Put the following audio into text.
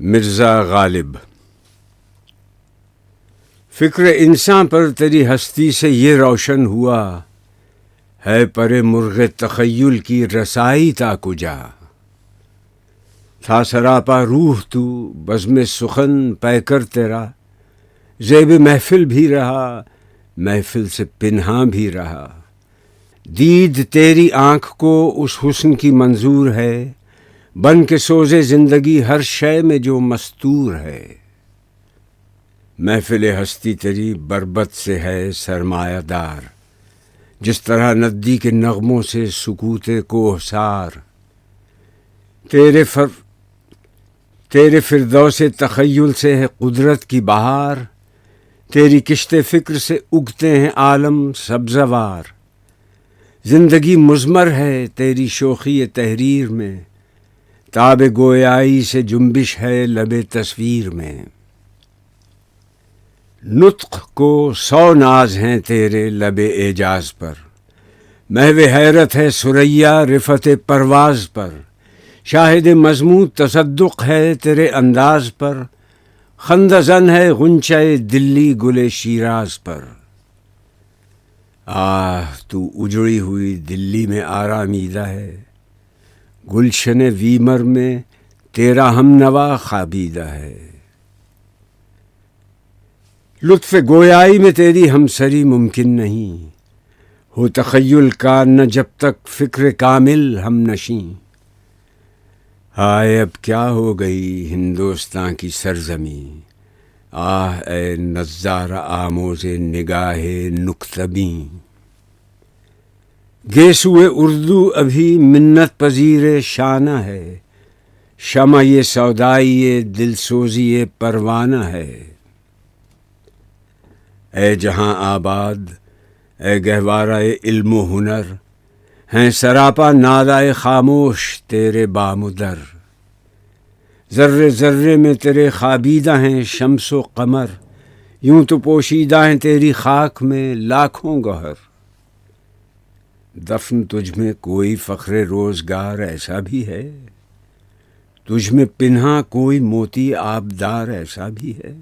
مرزا غالب۔ فکر انسان پر تیری ہستی سے یہ روشن ہوا، ہے پر مرغ تخیل کی رسائی تا کجا۔ تھا سراپا روح تو بزم سخن پے کر تیرا، زیب محفل بھی رہا محفل سے پنہاں بھی رہا۔ دید تیری آنکھ کو اس حسن کی منظور ہے، بن کے سوزے زندگی ہر شے میں جو مستور ہے۔ محفل ہستی تیری بربت سے ہے سرمایہ دار، جس طرح ندی کے نغموں سے سکوت کوہسار۔ تیرے فردوس تخیل سے ہے قدرت کی بہار، تیری کشت فکر سے اگتے ہیں عالم سبزوار۔ زندگی مضمر ہے تیری شوخی تحریر میں، تاب گویائی سے جنبش ہے لب تصویر میں۔ نطق کو 100 ناز ہیں تیرے لب اعجاز پر، محو حیرت ہے ثریا رفعت پرواز پر۔ شاہد مضمون تصدق ہے تیرے انداز پر، خندہ زن ہے غنچۂ دلی گل شیراز پر۔ تو اجڑی ہوئی دلی میں آرامیدہ ہے، گلشن ویمر میں تیرا ہم نوا خوابیدہ ہے۔ لطف گویائی میں تیری ہمسری ممکن نہیں، ہو تخیل کا نہ جب تک فکر کامل ہم نشیں۔ ہائے اب کیا ہو گئی ہندوستاں کی سرزمین، آہ اے نظارہ آموز نگاہ نکتہ بین۔ گیسوئے اردو ابھی منت پذیر شانہ ہے، شمع یہ سودائی دل سوزی پروانہ ہے۔ اے جہاں آباد اے گہوارہ علم و ہنر، ہیں سراپا نالائے خاموش تیرے بام و در۔ ذرے ذرے میں تیرے خوابیدہ ہیں شمس و قمر، یوں تو پوشیدہ ہیں تیری خاک میں لاکھوں گوہر۔ دفن تجھ میں کوئی فخر روزگار ایسا بھی ہے، تجھ میں پنہاں کوئی موتی آبدار ایسا بھی ہے۔